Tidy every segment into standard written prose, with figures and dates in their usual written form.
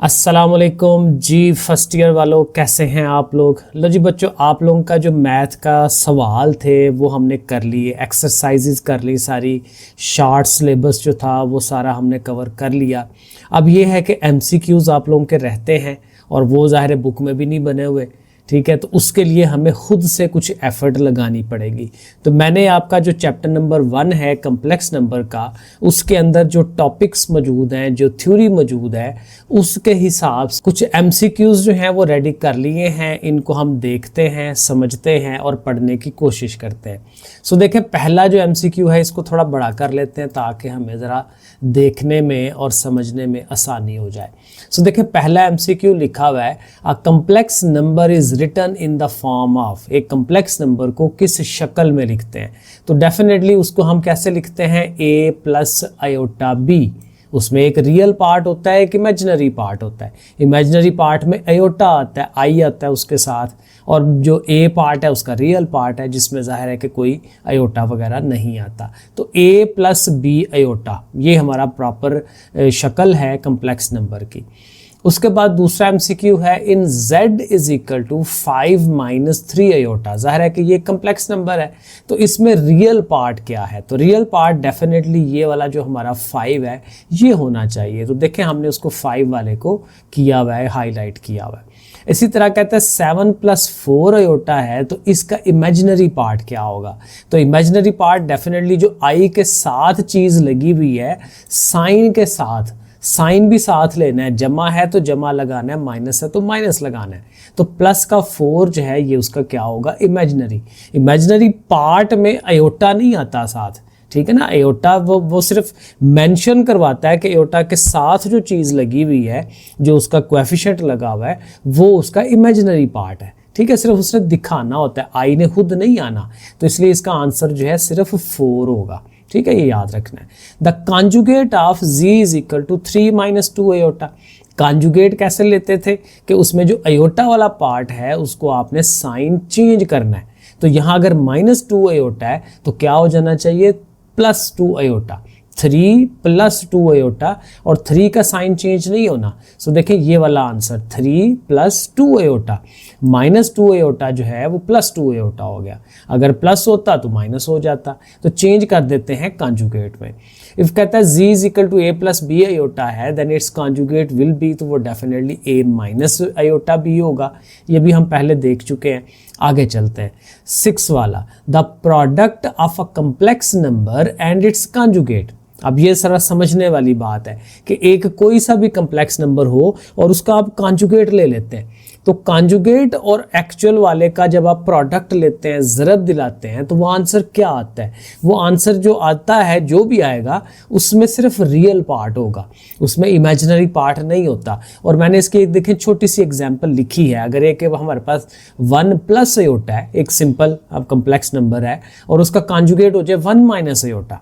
अस्सलाम वालेकुम जी। First year वालों कैसे हैं आप लोग। लो जी बच्चों, आप लोगों का जो मैथ का सवाल थे वो हमने कर लिए, एक्सरसाइजेज कर ली सारी, शार्ट सिलेबस जो था वो सारा हमने कवर कर लिया। अब ये है कि एमसीक्यूज़ आप लोगों के रहते हैं और वो ज़ाहिर है बुक में भी नहीं बने हुए, ठीक है। तो उसके लिए हमें खुद से कुछ एफर्ट लगानी पड़ेगी। तो मैंने आपका जो चैप्टर नंबर 1 है कम्प्लेक्स नंबर का, उसके अंदर जो टॉपिक्स मौजूद हैं, जो थ्योरी मौजूद है, उसके हिसाब से कुछ एमसीक्यूज़ जो हैं वो रेडी कर लिए हैं। इनको हम देखते हैं, समझते हैं और पढ़ने की कोशिश करते हैं। सो देखें, पहला जो एमसीक्यू है इसको थोड़ा बड़ा कर लेते हैं ताकि हमें ज़रा देखने में और समझने में आसानी हो जाए। सो देखें, पहला एमसीक्यू लिखा हुआ है, a complex number is written in the form of. एक कम्प्लेक्स नंबर को किस शक्ल में लिखते हैं, तो डेफिनेटली उसको हम कैसे लिखते हैं, a प्लस आयोटा b। उसमें एक रियल पार्ट होता है, एक इमेजिनरी पार्ट होता है। इमेजिनरी पार्ट में आयोटा आता है, आई आता है उसके साथ, और जो ए पार्ट है उसका रियल पार्ट है जिसमें जाहिर है कि कोई आयोटा वगैरह नहीं आता। तो a प्लस बी आयोटा, ये हमारा प्रॉपर शक्ल है कम्प्लेक्स नंबर की। उसके बाद दूसरा एमसीक्यू है, in z is equal to 5 minus 3 iota. जाहिर है कि ये कम्प्लेक्स नंबर है, तो इसमें रियल पार्ट क्या है, तो रियल पार्ट डेफिनेटली ये वाला जो हमारा 5 है ये होना चाहिए। तो देखें, हमने उसको 5 वाले को किया हुआ है, हाईलाइट किया हुआ है। इसी तरह कहते हैं 7 प्लस 4 आयोटा है, तो इसका इमेजिनरी पार्ट क्या होगा, तो इमेजिनरी पार्ट डेफिनेटली जो आई के साथ चीज़ लगी हुई है, साइन के साथ, साइन भी साथ लेना है, जमा है तो जमा लगाना है, माइनस है तो माइनस लगाना है। तो प्लस का 4 जो है ये उसका क्या होगा, इमेजिनरी। इमेजिनरी पार्ट में आयोटा नहीं आता साथ, ठीक है ना। आयोटा वो सिर्फ मेंशन करवाता है कि आयोटा के साथ जो चीज़ लगी हुई है, जो उसका कोएफिशिएंट लगा हुआ है, वो उसका इमेजिनरी पार्ट है, ठीक है। सिर्फ उसने दिखाना होता है, आई ने खुद नहीं आना। तो इसलिए इसका आंसर जो है सिर्फ 4 होगा, ठीक है, ये याद रखना है। The conjugate of z is equal to 3 minus 2 iota. Conjugate कैसे लेते थे कि उसमें जो आयोटा वाला पार्ट है उसको आपने साइन चेंज करना है। तो यहाँ अगर माइनस 2 आयोटा है तो क्या हो जाना चाहिए, प्लस 2 आयोटा। 3 प्लस 2 आयोटा, और 3 का साइन चेंज नहीं होना। सो देखिए ये वाला answer 3 plus 2 iota, minus 2 iota जो है वो प्लस 2 आयोटा हो गया। अगर प्लस होता तो माइनस हो जाता, तो चेंज कर देते हैं कॉन्जुगेट में। इफ कहता है z is equal to a plus b iota है, then it's conjugate will be, तो वो definitely a minus iota b होगा। ये भी हम पहले देख चुके हैं। आगे चलते हैं 6 वाला, the product of a complex number and it's conjugate. अब ये सारा समझने वाली बात है कि एक कोई सा भी कम्प्लेक्स नंबर हो और उसका आप कॉन्जुगेट ले लेते हैं। तो कॉन्जुगेट और एक्चुअल वाले का जब आप प्रोडक्ट लेते हैं, ज़रब दिलाते हैं, तो वो आंसर क्या आता है, वो आंसर जो आता है, जो भी आएगा उसमें सिर्फ रियल पार्ट होगा, उसमें इमेजिनरी पार्ट नहीं होता। और मैंने इसकी एक देखें छोटी सी एग्जांपल लिखी है। अगर एक हमारे पास 1 प्लस आयोटा है, एक सिंपल अब कम्प्लेक्स नंबर है, और उसका कॉन्जुगेट हो जाए 1 माइनस आयोटा,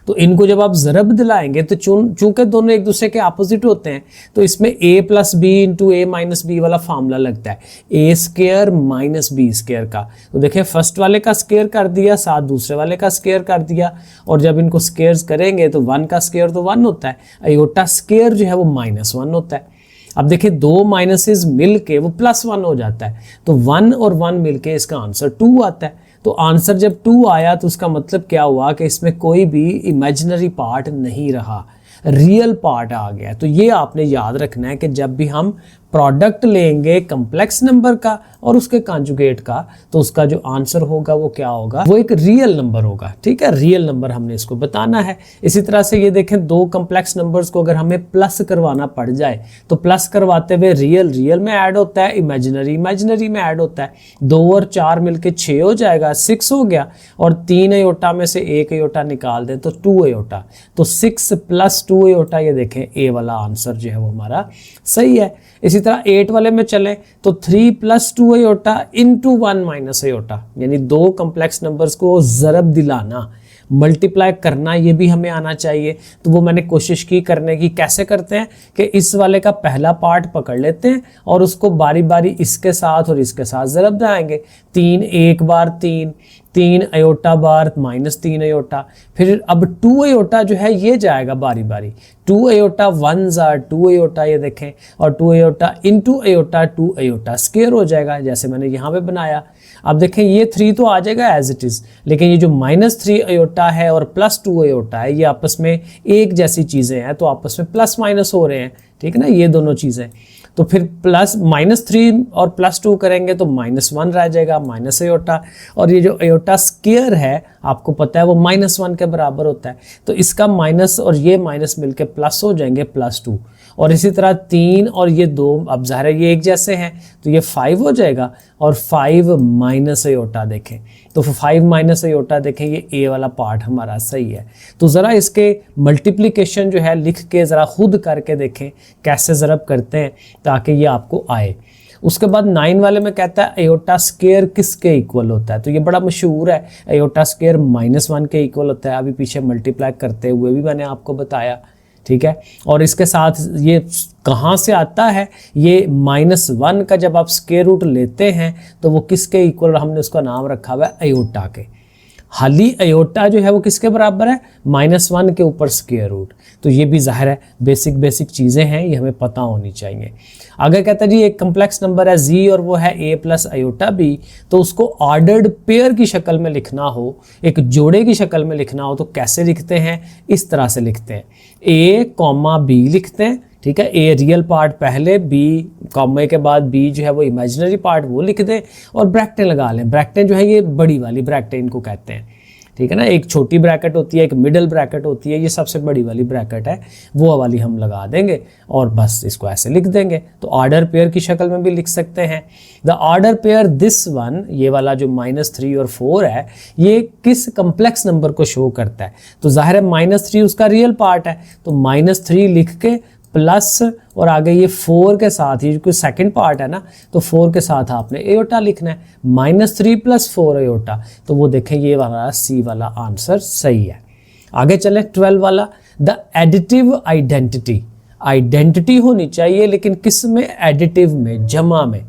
तो इनको जब आप ज़रब दिलाएंगे तो चूंकि दोनों एक दूसरे के अपोजिट होते हैं, तो इसमें a plus b into a minus b वाला फार्मूला लगता है, a square minus b square का। तो देखिए फर्स्ट वाले का स्क्वायर कर दिया, साथ दूसरे वाले का स्क्वायर कर दिया, और जब इनको स्क्वायर्स करेंगे तो 1 का स्क्वायर तो 1 होता है, आयोटा स्क्वायर जो है वो -1 होता है। अब देखिए 2 माइनसेस मिल के वो +1 हो जाता है, तो 1 और 1 मिल के इसका आंसर 2 आता है। तो आंसर जब 2 आया तो उसका मतलब क्या हुआ कि इसमें कोई भी इमेजिनरी पार्ट नहीं रहा, रियल पार्ट आ गया। तो ये आपने याद रखना है कि जब भी हम प्रोडक्ट लेंगे कम्प्लेक्स नंबर का और उसके कॉन्जुगेट का, तो उसका जो आंसर होगा वो क्या होगा, वो एक रियल नंबर होगा, ठीक है। रियल नंबर हमने इसको बताना है। इसी तरह से ये देखें, 2 कम्प्लेक्स नंबर्स को अगर हमें प्लस करवाना पड़ जाए, तो प्लस करवाते हुए रियल में ऐड होता है, इमेजिनरी में ऐड होता है। 2 और 4 मिलके 6 हो जाएगा, 6 हो गया, और 3 आयोटा में से 1 आयोटा निकाल दें तो 2 आयोटा, तो 6 प्लस 2 आयोटा। ये देखें ए वाला आंसर जो है वो हमारा सही है। इसी तरह 8 वाले में चलें तो 3 plus 2 iota into 1 minus iota, यानी 2 कम्प्लेक्स नंबर्स को ज़रब दिलाना, मल्टीप्लाई करना, ये भी हमें आना चाहिए। तो वो मैंने कोशिश की करने की। कैसे करते हैं कि इस वाले का पहला पार्ट पकड़ लेते हैं और उसको बारी बारी इसके साथ और इसके साथ ज़रब दिलाएंगे। 3 एक बार 3, 3 अयोटा बार माइनस 3 अयोटा, फिर अब 2 अयोटा जो है ये जाएगा बारी बारी, 2 अयोटा 1 जार 2 अयोटा, ये देखें, और 2 iota into iota 2 iota square हो जाएगा जैसे मैंने यहाँ पे बनाया। अब देखें ये 3 तो आ जाएगा एज इट इज़, लेकिन ये जो -3 अयोटा है और +2 अयोटा है ये आपस में एक जैसी चीज़ें हैं, तो आपस में प्लस माइनस हो रहे हैं, ठीक है ना, ये दोनों चीज़ें। तो फिर -3 और +2 करेंगे तो -1 रह जाएगा, माइनस अयोटा, और ये जो अयोटा स्क्वायर है आपको पता है वो -1 के बराबर होता है, तो इसका माइनस और ये माइनस मिलके प्लस हो जाएंगे +2, और इसी तरह 3 और ये 2 अब ज़ाहिर है ये एक जैसे हैं तो ये 5 हो जाएगा, और 5 माइनस अयोटा देखें तो 5 माइनस अयोटा देखें, ये ए वाला पार्ट हमारा सही है। तो ज़रा इसके मल्टीप्लिकेशन जो है लिख के ज़रा खुद करके देखें कैसे ज़रब करते हैं ताकि ये आपको आए। उसके बाद 9 वाले में कहता है अयोटा स्क्वायर किसके इक्वल होता है, तो ये बड़ा मशहूर है, अयोटा स्क्वायर -1 के इक्वल होता है, अभी पीछे मल्टीप्लाई करते हुए भी मैंने आपको बताया, ठीक है। और इसके साथ ये कहाँ से आता है, ये -1 का जब आप स्क्वायर रूट लेते हैं तो वो किसके इक्वल, हमने उसका नाम रखा हुआ है अयोटा के। हाली अयोटा जो है वो किसके बराबर है, -1 के ऊपर स्क्वायर रूट। तो ये भी जाहिर है बेसिक चीज़ें हैं, ये हमें पता होनी चाहिए। आगे कहता है जी एक कम्प्लेक्स नंबर है जी और वो है a + अयोटा b, तो उसको ऑर्डर्ड पेयर की शक्ल में लिखना हो, एक जोड़े की शक्ल में लिखना हो तो कैसे लिखते हैं, इस तरह से लिखते हैं, a, b लिखते हैं, ठीक है। ए रियल पार्ट पहले, बी कॉमे के बाद बी जो है वो इमेजिनरी पार्ट वो लिख दें, और ब्रैकेटें लगा लें। ब्रैकेटें जो है ये बड़ी वाली ब्रैकेटें इनको कहते हैं, ठीक है ना, एक छोटी ब्रैकेट होती है, एक मिडल ब्रैकेट होती है, ये सबसे बड़ी वाली ब्रैकेट है, वो वाली हम लगा देंगे और बस इसको ऐसे लिख देंगे। तो ऑर्डर पेयर की शक्ल में भी लिख सकते हैं, the order pair this one, ये वाला जो -3 और 4 है ये किस कम्प्लेक्स नंबर को शो करता है, तो जाहिर है -3 उसका रियल पार्ट है, तो -3 लिख के प्लस और आगे ये 4 के साथ, ये जो सेकंड पार्ट है ना, तो 4 के साथ आपने एयोटा लिखना है, -3 + 4 एयोटा, तो वो देखें ये वाला सी वाला आंसर सही है। आगे चलें 12 वाला, द एडिटिव आइडेंटिटी, आइडेंटिटी होनी चाहिए लेकिन किस में, एडिटिव में, जमा में।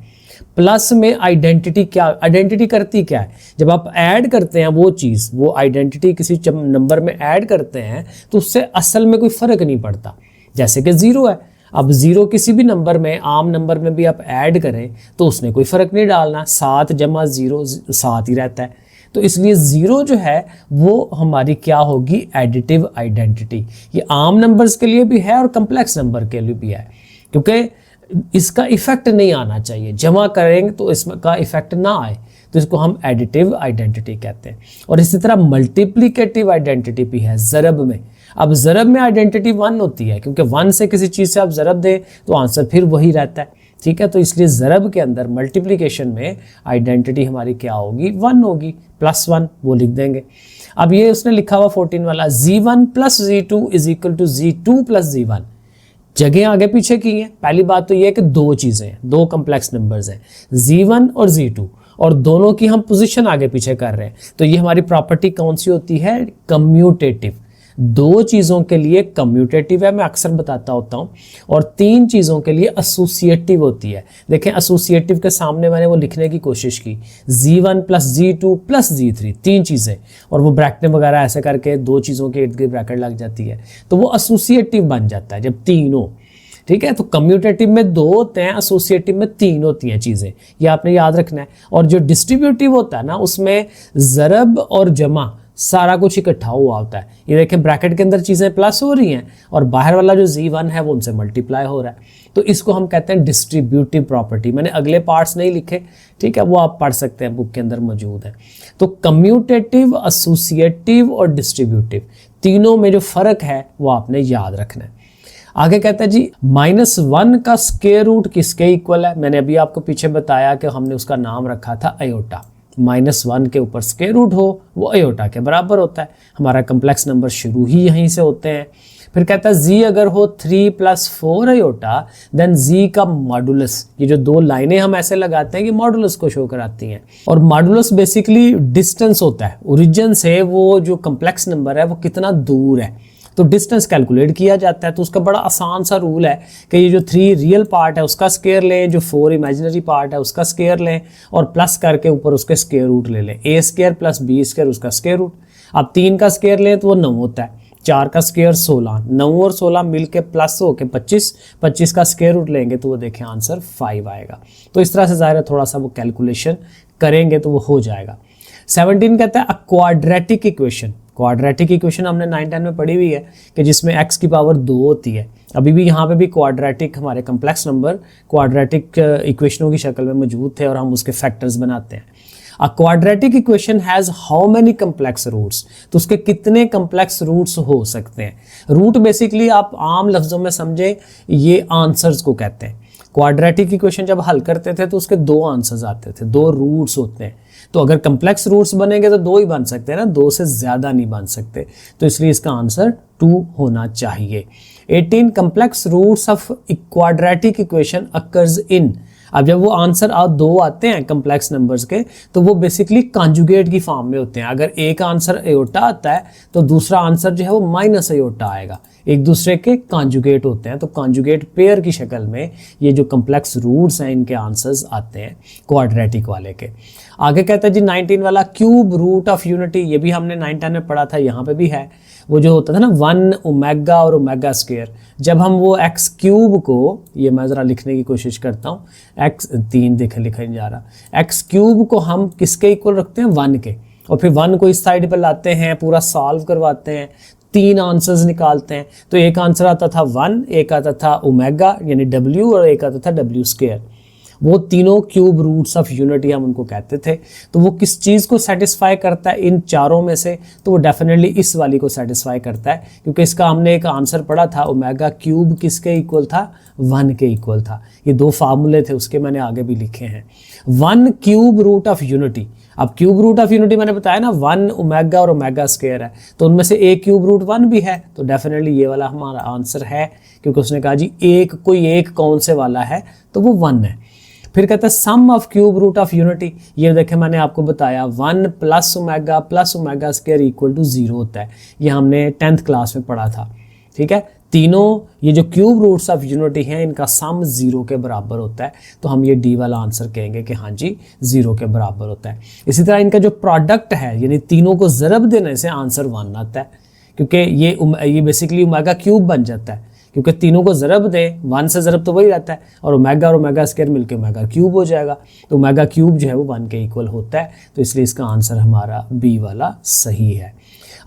प्लस में आइडेंटिटी क्या, आइडेंटिटी करती क्या है, जब आप ऐड करते हैं वो चीज़, वो आइडेंटिटी किसी नंबर में ऐड करते हैं तो उससे असल में कोई फ़र्क नहीं पड़ता। जैसे कि 0 है, अब 0 किसी भी नंबर में, आम नंबर में भी आप ऐड करें तो उसने कोई फ़र्क नहीं डालना, 7 + 0 7 ही रहता है, तो इसलिए 0 जो है वो हमारी क्या होगी, एडिटिव आइडेंटिटी। ये आम नंबर्स के लिए भी है और कम्प्लेक्स नंबर के लिए भी है, क्योंकि इसका इफेक्ट नहीं आना चाहिए, जमा करेंगे तो इसका इफेक्ट ना आए, तो इसको हम एडिटिव आइडेंटिटी कहते हैं। और इसी तरह मल्टीप्लिकेटिव आइडेंटिटी भी है ज़रब में। अब ज़रब में आइडेंटिटी 1 होती है, क्योंकि 1 से किसी चीज़ से आप ज़रब दें तो आंसर फिर वही रहता है, ठीक है। तो इसलिए ज़रब के अंदर मल्टीप्लिकेशन में आइडेंटिटी हमारी क्या होगी, 1 होगी, +1 वो लिख देंगे। अब ये उसने लिखा हुआ 14 वाला, z1 + z2 = z2 + z1, जगह आगे पीछे की हैं। पहली बात तो ये है कि दो चीज़ें हैं, दो कम्प्लेक्स नंबर्स हैं, z1 और z2, और दोनों की हम पोजीशन आगे पीछे कर रहे हैं, तो ये हमारी प्रॉपर्टी कौन सी होती है, कम्यूटेटिव। दो चीज़ों के लिए कम्यूटेटिव है, मैं अक्सर बताता होता हूँ, और 3 चीज़ों के लिए एसोसिएटिव होती है। देखें एसोसिएटिव के सामने मैंने वो लिखने की कोशिश की, z1 + z2 + z3, 3 चीज़ें, और वो ब्रैकेट वगैरह ऐसे करके 2 चीज़ों के इर्द गिर्द ब्रैकेट लग जाती है, तो वो एसोसिएटिव बन जाता है जब 3 हो, ठीक है। तो कम्यूटेटिव में 2 होते हैं, एसोसिएटिव में 3 होती हैं चीज़ें, ये आपने याद रखना है। और जो डिस्ट्रीब्यूटिव होता है ना, उसमें ज़रब और जमा सारा कुछ इकट्ठा हुआ होता है। ये देखें ब्रैकेट के अंदर चीज़ें प्लस हो रही हैं और बाहर वाला जो z1 है वो उनसे मल्टीप्लाई हो रहा है, तो इसको हम कहते हैं डिस्ट्रीब्यूटिव प्रॉपर्टी। मैंने अगले पार्ट्स नहीं लिखे, ठीक है, वो आप पढ़ सकते हैं, बुक के अंदर मौजूद है। तो कम्यूटेटिव, एसोसिएटिव और डिस्ट्रीब्यूटिव, तीनों में जो फ़र्क है वो आपने याद रखना है। आगे कहता है जी -1 का स्क्वायर रूट किसके इक्वल है, मैंने अभी आपको पीछे बताया कि हमने उसका नाम रखा था अयोटा। -1 के ऊपर स्क्वायर रूट हो वो अयोटा के बराबर होता है, हमारा कम्प्लेक्स नंबर शुरू ही यहीं से होते हैं। फिर कहता है z अगर हो 3 + 4 अयोटा देन z का मॉडुलस, ये जो 2 लाइनें हम ऐसे लगाते हैं कि मॉडुलस को शो कराती हैं, और मॉडुलस बेसिकली डिस्टेंस होता है ओरिजिन से, वो जो कम्प्लेक्स नंबर है वो कितना दूर है। तो डिस्टेंस कैलकुलेट किया जाता है। तो उसका बड़ा आसान सा रूल है कि ये जो 3 रियल पार्ट है उसका स्क्वायर लें, जो 4 इमेजिनरी पार्ट है उसका स्क्वायर लें और प्लस करके ऊपर उसके स्क्वायर रूट ले लें। ए स्क्वायर प्लस बी स्क्वायर उसका स्क्वायर रूट। अब 3 का स्क्वायर लें तो वो 9 होता है, 4 का स्क्वायर 16, 9 और 16 मिलके प्लस होके 25, 25 का स्क्वायर रूट लेंगे तो वो देखें आंसर 5 आएगा। तो इस तरह से ज़ाहिर है थोड़ा सा वो कैलकुलेशन करेंगे तो वो हो जाएगा। 17 कहता है अ क्वाड्रेटिक इक्वेशन। क्वाड्रेटिक इक्वेशन हमने 9-10 में पढ़ी हुई है कि जिसमें x की पावर 2 होती है। अभी भी यहाँ पे भी क्वाड्रेटिक हमारे कम्प्लेक्स नंबर क्वाड्रेटिक इक्वेशनों की शक्ल में मौजूद थे और हम उसके फैक्टर्स बनाते हैं। A quadratic equation has how many complex roots, तो उसके कितने कम्प्लेक्स रूट्स हो सकते हैं। रूट बेसिकली आप आम लफ्ज़ों में समझें ये आंसर्स को कहते हैं। क्वाड्रेटिक इक्वेशन जब हल करते थे तो उसके 2 आंसर्स आते थे, 2 रूट्स होते हैं। तो अगर कम्प्लेक्स रूट्स बनेंगे तो 2 ही बन सकते हैं ना, 2 से ज़्यादा नहीं बन सकते। तो इसलिए इसका आंसर 2 होना चाहिए। 18 complex roots of quadratic equation occurs in. अब जब वो आंसर 2 आते हैं कम्प्लेक्स नंबर्स के तो वो बेसिकली कॉन्जुगेट की फॉर्म में होते हैं। अगर एक आंसर एयोटा आता है तो दूसरा आंसर जो है वो माइनस एयोटा आएगा, एक दूसरे के कॉन्जुगेट होते हैं। तो कॉन्जुगेट पेयर की शक्ल में ये जो कम्प्लेक्स रूट्स हैं इनके आंसर्स आते हैं क्वाड्रेटिक वाले के। आगे कहता है जी 19 वाला क्यूब रूट ऑफ यूनिटी, ये भी हमने 9-10 में पढ़ा था, यहाँ पे भी है। वो जो होता था ना 1 ओमेगा और ओमेगा स्क्वायर, जब हम वो एक्स क्यूब को, ये मैं ज़रा लिखने की कोशिश करता हूँ, x3 लिखा नहीं जा रहा, एक्स क्यूब को हम किसके इक्वल रखते हैं 1 के, और फिर 1 को इस साइड पर लाते हैं, पूरा सॉल्व करवाते हैं, 3 आंसर्स निकालते हैं। तो एक आंसर आता था 1, एक आता था ओमेगा यानी w और एक आता था w स्क्वायर। वो तीनों क्यूब रूट्स ऑफ यूनिटी हम उनको कहते थे। तो वो किस चीज़ को सेटिस्फाई करता है इन चारों में से, तो वो डेफिनेटली इस वाली को सेटिस्फाई करता है, क्योंकि इसका हमने एक आंसर पढ़ा था ओमेगा क्यूब किसके इक्वल था 1 के इक्वल था। ये 2 फार्मूले थे, उसके मैंने आगे भी लिखे हैं। 1 क्यूब रूट ऑफ यूनिटी, अब क्यूब रूट ऑफ यूनिटी मैंने बताया ना 1 ओमेगा और ओमेगा स्क्वायर है, तो उनमें से एक क्यूब रूट 1 भी है, तो डेफिनेटली ये वाला हमारा आंसर है, क्योंकि उसने कहा जी एक कोई एक कौन से वाला है, तो वो 1 है। फिर कहता है sum of cube root of unity, ये देखें मैंने आपको बताया 1 plus omega square equal to 0 होता है, ये हमने 10th क्लास में पढ़ा था। ठीक है, तीनों ये जो क्यूब रूट्स ऑफ यूनिटी हैं इनका सम 0 के बराबर होता है, तो हम ये डी वाला आंसर कहेंगे कि हाँ जी 0 के बराबर होता है। इसी तरह इनका जो प्रोडक्ट है यानी तीनों को ज़रब देने से आंसर 1 आता है, क्योंकि ये बेसिकली ओमेगा क्यूब बन जाता है, क्योंकि तीनों को ज़रब दे, 1 से ज़रब तो वही रहता है, और ओमेगा स्क्वायर मिलके ओमेगा क्यूब हो जाएगा, तो ओमेगा क्यूब जो है वो 1 के इक्वल होता है, तो इसलिए इसका आंसर हमारा बी वाला सही है।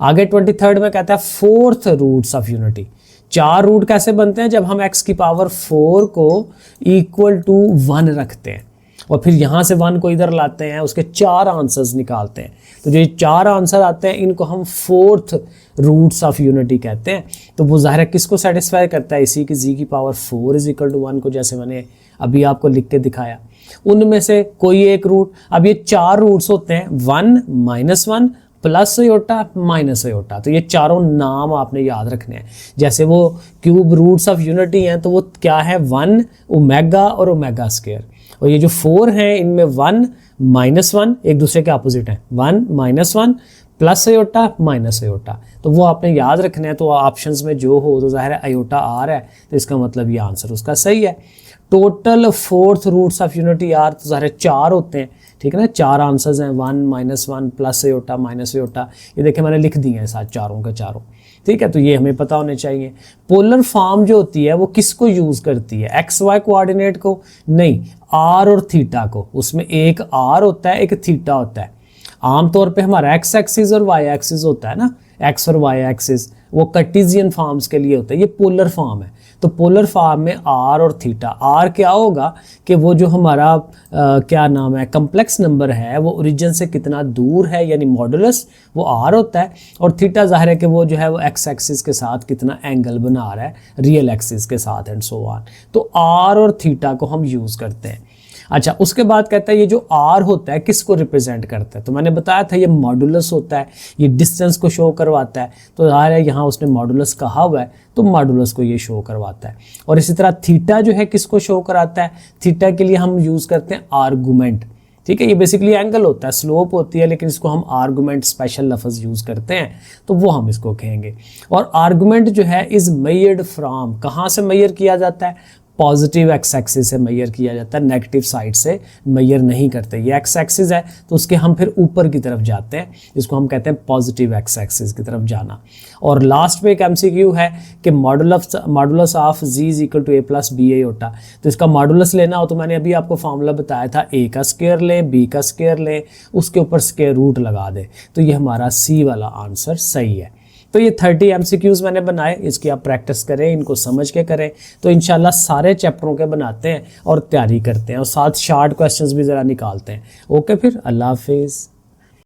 आगे 23rd में कहता है 4th roots of unity. 4 root कैसे बनते हैं, जब हम x की पावर 4 को इक्वल टू 1 रखते हैं और फिर यहाँ से 1 को इधर लाते हैं, उसके 4 आंसर्स निकालते हैं। तो जो ये 4 आंसर आते हैं इनको हम 4th रूट्स ऑफ यूनिटी कहते हैं। तो वो ज़ाहिर है किसको सेटिस्फाई करता है, इसी की z की पावर 4 इज इक्वल टू 1 को, जैसे मैंने अभी आपको लिख के दिखाया। उनमें से कोई एक रूट, अब ये 4 रूट्स होते हैं 1 -1 प्लस अयोटा माइनस अयोटा, तो ये चारों नाम आपने याद रखने हैं। जैसे वो क्यूब रूट्स ऑफ यूनिटी हैं तो वो क्या है 1 ओमेगा और ओमेगा स्क्वायर, और ये जो 4 हैं इनमें 1 -1 एक दूसरे के अपोजिट हैं, 1 -1 प्लस अयोटा माइनस अयोटा, तो वो आपने याद रखना है। तो ऑप्शंस में जो हो तो जाहिर है अयोटा आ रहा है, तो इसका मतलब ये आंसर उसका सही है। Total 4th roots of unity are, तो जाहिर है 4 होते हैं, ठीक है ना, 4 आंसर्स हैं 1 -1 प्लस अयोटा माइनस अयोटा, ये देखिए मैंने लिख दिए हैं साथ चारों के चारों, ठीक है, तो ये हमें पता होने चाहिए। पोलर फॉर्म जो होती है वो किसको यूज़ करती है, XY कोऑर्डिनेट को नहीं, R और थीटा को। उसमें एक R होता है एक थीटा होता है। आमतौर पे हमारा X एक्सिस और Y एक्सिस होता है ना, X और Y एक्सिस, वो कार्टेशियन फॉर्म्स के लिए होता है, ये पोलर फॉर्म है। तो पोलर फॉर्म में R और थीटा, R क्या होगा कि वो जो हमारा क्या नाम है कम्प्लेक्स नंबर है वो ओरिजिन से कितना दूर है यानी मॉडुलस, वो R होता है, और थीटा जाहिर है कि वो जो है वो X एक्सिस के साथ कितना एंगल बना रहा है रियल एक्सिस के साथ एंड सो ऑन। तो R और थीटा को हम यूज़ करते हैं। अच्छा, उसके बाद कहता है ये जो R होता है किसको रिप्रेजेंट करता है, तो मैंने बताया था ये मॉडुलस होता है, ये डिस्टेंस को शो करवाता है। तो ज़ाहिर है यहाँ उसने मॉडुलस कहा हुआ है तो मॉडुलस को ये शो करवाता है। और इसी तरह थीटा जो है किसको शो कराता है, थीटा के लिए हम यूज़ करते हैं आर्गूमेंट। ठीक है, ये बेसिकली एंगल होता है, स्लोप होती है, लेकिन इसको हम आर्गुमेंट स्पेशल लफ्ज़ यूज़ करते हैं तो वो हम इसको कहेंगे। और आर्गुमेंट जो है इज़ मेयर्ड फ्रॉम, कहाँ से मेयर किया जाता है? पॉजिटिव एक्स एक्सिस से मेयर किया जाता है, नेगेटिव साइड से मेयर नहीं करते। ये एक्स एक्सिस है तो उसके हम फिर ऊपर की तरफ जाते हैं, इसको हम कहते हैं पॉजिटिव एक्स एक्सिस की तरफ जाना। और लास्ट में एक एमसीक्यू है कि modulus of z is equal to a plus b a होता, तो इसका मॉडुलस लेना हो तो मैंने अभी आपको फार्मूला बताया था, ए का स्क्वायर लें, बी का स्क्वायर लें, उसके ऊपर स्क्वायर रूट लगा दें, तो ये हमारा सी वाला आंसर सही है। तो ये 30 MCQs मैंने बनाए, इसकी आप प्रैक्टिस करें, इनको समझ के करें, तो इंशाल्लाह सारे चैप्टरों के बनाते हैं और तैयारी करते हैं और साथ शार्ट क्वेश्चंस भी ज़रा निकालते हैं। ओके, फिर अल्लाह हाफिज़।